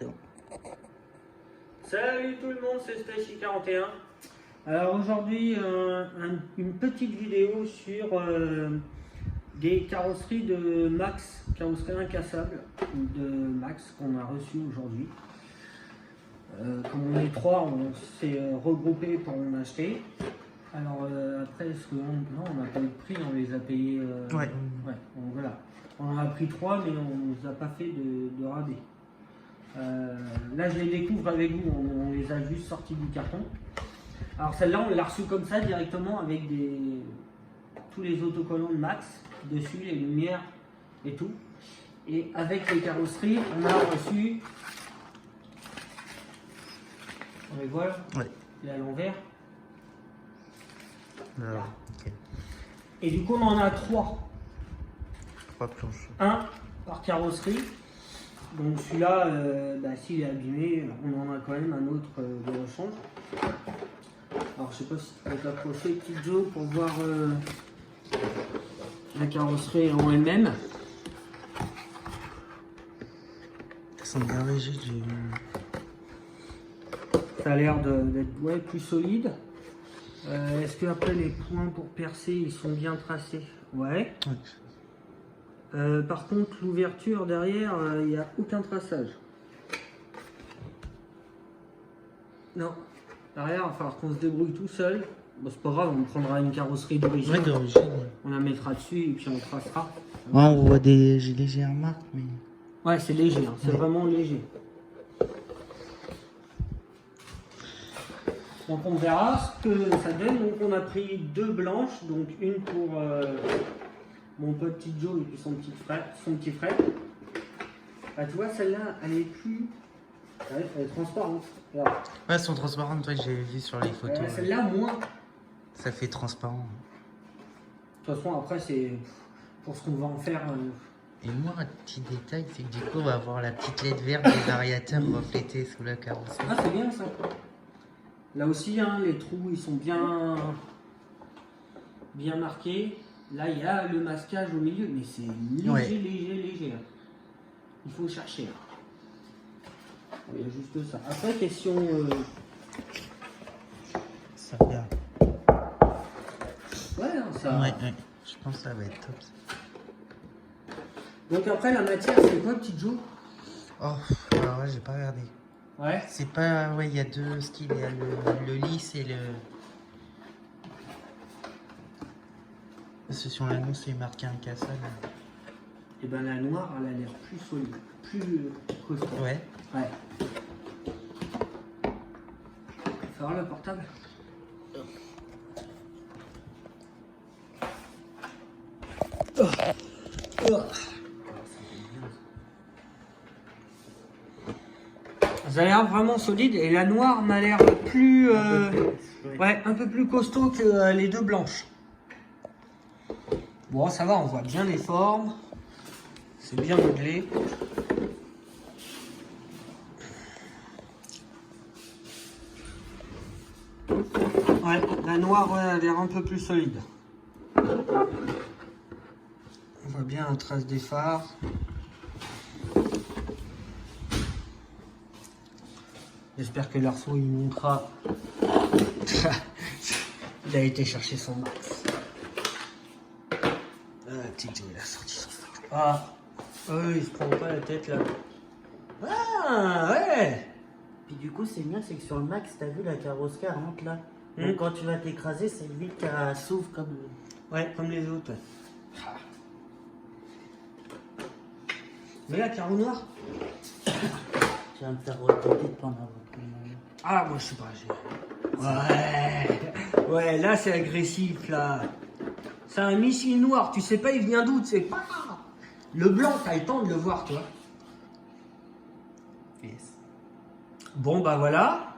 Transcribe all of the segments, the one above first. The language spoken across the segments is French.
C'est bon. Salut tout le monde, c'est Stacy41. Alors aujourd'hui, une petite vidéo sur des carrosseries de Max, carrosserie incassable de Max qu'on a reçu aujourd'hui. Comme on est trois, on s'est regroupé pour en acheter. Alors après, est-ce que non, on n'a pas eu de prix, on les a payés. Ouais. Donc voilà. On en a pris trois, mais on ne nous a pas fait de rabais. Là, je les découvre avec vous, on les a juste sortis du carton. Alors celle-là, on l'a reçue comme ça directement avec tous les autocollants de Max dessus, les lumières et tout. Et avec les carrosseries, on a reçu. On les voit là, Ouais. il est à l'envers. Alors, ok. Et du coup, on en a trois. 3 planches. Un par carrosserie. Donc celui-là, s'il est abîmé, on en a quand même un autre de rechange. Alors je sais pas si tu peux t'approcher, petit Joe, pour voir la carrosserie en elle-même. Ça sent bien rigide. Ça a l'air d'être plus solide. Est-ce que après les points pour percer, ils sont bien tracés? Ouais. Par contre, l'ouverture derrière, il n'y a aucun traçage. Non. Derrière, il va falloir qu'on se débrouille tout seul. Bon, c'est pas grave, on prendra une carrosserie d'origine. Ouais, d'origine. On la mettra dessus et puis on tracera. Ouais, on voit des légères marques, mais. Ouais, c'est léger, hein, c'est vraiment léger. Donc on verra ce que ça donne. Donc on a pris deux blanches, donc une pour mon petit Joe et puis son petit frère. Ah, tu vois, celle-là, elle est plus. Ouais, elle est transparente. Regarde. Ouais, elles sont transparentes, ouais, j'ai vu sur les photos. Celle-là, moins. Ça fait transparent. De toute façon, après, c'est pour ce qu'on va en faire. Et moi, un petit détail, c'est que du coup, on va avoir la petite LED verte des variateurs reflétée sous la carrosserie. Ah, c'est bien ça. Là aussi, hein, les trous, ils sont bien marqués. Là, il y a le masquage au milieu, mais c'est léger. Il faut chercher. Il y a juste ça. Après, question. Ça fait. Ouais, hein, ça. Ouais. Je pense que ça va être top. Donc après, la matière, c'est quoi, petit Joe? Oh, alors ouais, j'ai pas regardé. Ouais. C'est pas. Ouais, il y a deux styles. Il y a le lisse et le. Parce que sur l'annonce, c'est marqué incassable. Et ben la noire, elle a l'air plus solide, plus costaud. Ouais. Ouais. Faut voir le portable. Ça a l'air vraiment solide et la noire m'a l'air plus, un peu plus costaud que les deux blanches. Bon, ça va, on voit bien les formes, c'est bien modelé. Ouais, la noire a l'air un peu plus solide. On voit bien la trace des phares. J'espère que l'arceau il montrera. Il a été chercher son max. Tito il a sorti son max. Ah, il se prend pas la tête là. Ah ouais. Puis du coup, c'est bien, c'est que sur le Max, t'as vu la carrosserie elle rentre là. Donc quand tu vas t'écraser, c'est vite qu'elle s'ouvre comme. Ouais, comme les autres. Mais la carreau noir. Tu vas me faire retenter de pas en avoir plus. Ah, moi je sais pas. Ouais, là c'est agressif là. C'est un missile noir, tu sais pas il vient d'où, tu sais pas. Le blanc, t'as le temps de le voir, toi. Yes. Bon bah voilà.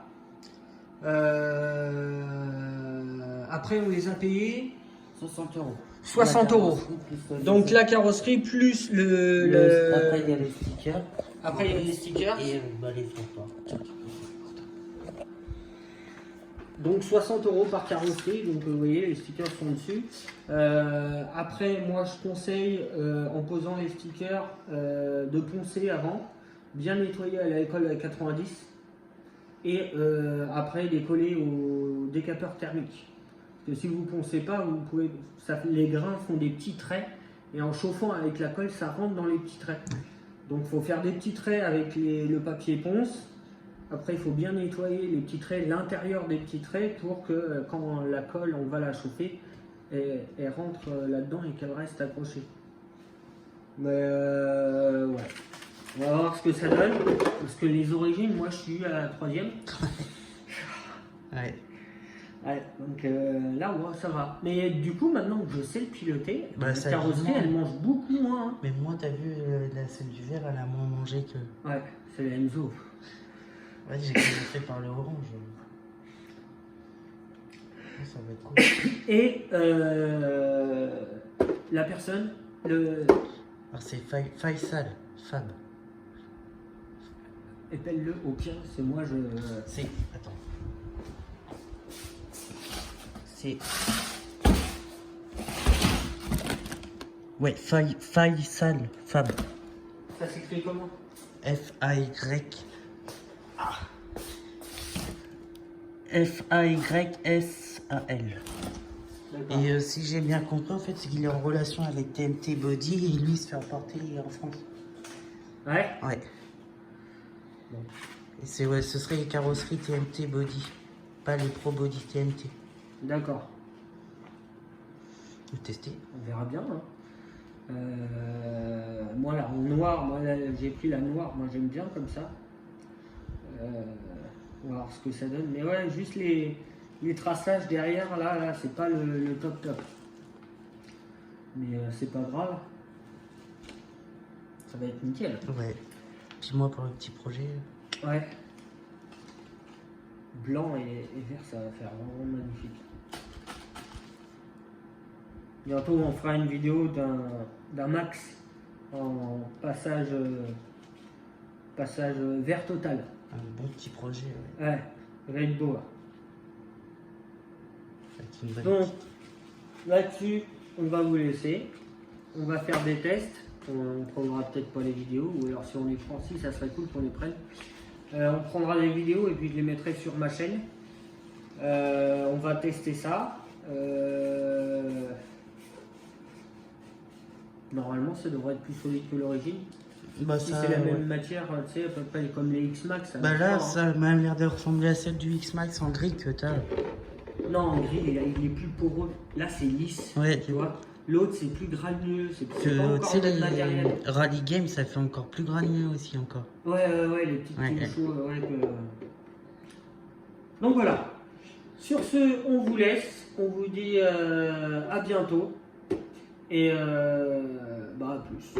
Après on les a payés 60 euros. 60 euros. Donc la carrosserie plus Après, il y a les stickers. Après il y a les stickers. Et les trottoirs. Donc 60 euros par carrosserie, donc vous voyez les stickers sont dessus. Après moi je conseille en posant les stickers de poncer avant bien nettoyer à l'alcool à 90 et après les coller au décapeur thermique. Parce que si vous ne poncez pas, vous pouvez, les grains font des petits traits et en chauffant avec la colle, ça rentre dans les petits traits. Donc il faut faire des petits traits avec le papier ponce. Après, il faut bien nettoyer les petits traits, l'intérieur des petits traits pour que quand la colle, on va la chauffer, elle rentre là-dedans et qu'elle reste accrochée. Mais ouais. On va voir ce que ça donne. Parce que les origines, moi je suis à la 3e. Ouais. Ouais, donc là, ouais, ça va. Mais du coup, maintenant que je sais le piloter, Bah, la ça carrosserie, vient. elle mange beaucoup moins. Hein. Mais moi, t'as vu, celle du vert, elle a moins mangé que. Ouais, c'est la Enzo. Ouais, j'ai commencé par le orange. Oh, ça va être cool. Et la personne, Alors, c'est Faisal, Fab. épelle-le au pire, c'est moi, je. C'est. Attends. C'est. Ouais, Faisal, Fab. Ça s'écrit comment? F-A-Y. F-A-Y-S-A-L. D'accord. Et si j'ai bien compris, en fait, c'est qu'il est en relation avec TNT Body et lui il se fait importer en France. Ouais. Ouais. Bon. Et c'est ouais, ce serait les carrosseries TNT Body, pas les Pro Body TNT. D'accord. Vous testez? On verra bien. Hein. Moi, là, en noir, moi, là, j'ai pris la noire. Moi, j'aime bien comme ça. On va voir ce que ça donne. Mais ouais, juste les traçages derrière, là c'est pas le top top. Mais c'est pas grave. Ça va être nickel. Ouais. Puis moi, pour le petit projet. Ouais. Blanc et vert, ça va faire vraiment magnifique. Bientôt, on fera une vidéo d'un max en passage vert total. Un bon petit projet, ouais. Ouais, ça va être beau. Hein. Avec une bonne Donc, là-dessus, on va vous laisser. On va faire des tests. On ne prendra peut-être pas les vidéos, ou alors si on les prend, si, ça serait cool qu'on les prenne. On prendra les vidéos et puis je les mettrai sur ma chaîne. On va tester ça. Normalement, ça devrait être plus solide que l'origine. Bah, Si ça, c'est la ouais. même matière, tu sais, à peu près comme les X-Max. ça Bah marche là, pas, hein. ça m'a l'air de ressembler à celle du X-Max en gris que t'as. Non, en gris, il est plus poreux. Là, c'est lisse. Ouais. Tu vois. L'autre, c'est plus granuleux. C'est pas Que, tu encore sais, le même matériel. les Rally Game, ça fait encore plus granuleux aussi, encore. Ouais, les petites Ouais, touches chaudes, ouais, Donc voilà. Sur ce, on vous laisse. On vous dit à bientôt. Et bah à plus.